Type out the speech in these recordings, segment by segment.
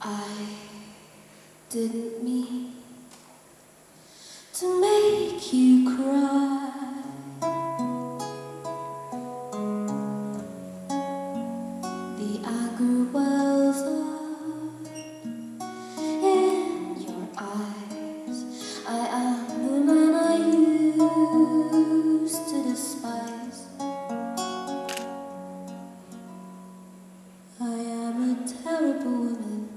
I didn't mean to make you cry. The anger wells up in your eyes. I am the man I used to despise. I am a terrible woman.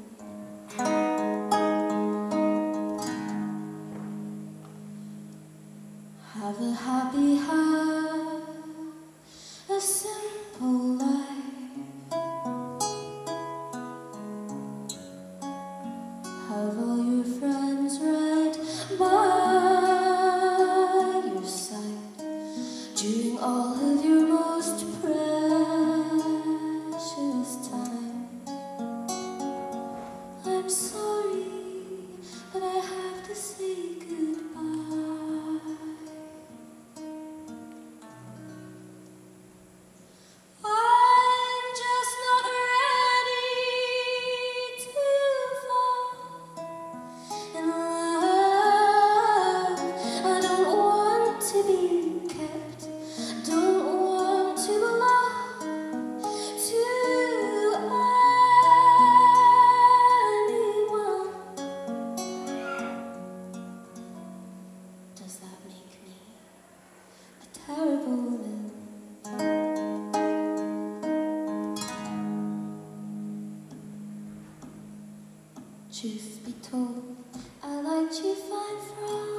Have a happy heart, a simple life. Have all your friends right by your side during all of your most precious time. I'm sorry, but I have to say goodbye. I'm just not ready to fall in love. I don't want to be kept, don't want to belong to anyone. Does that make me a terrible woman? Truth be told, I liked you fine from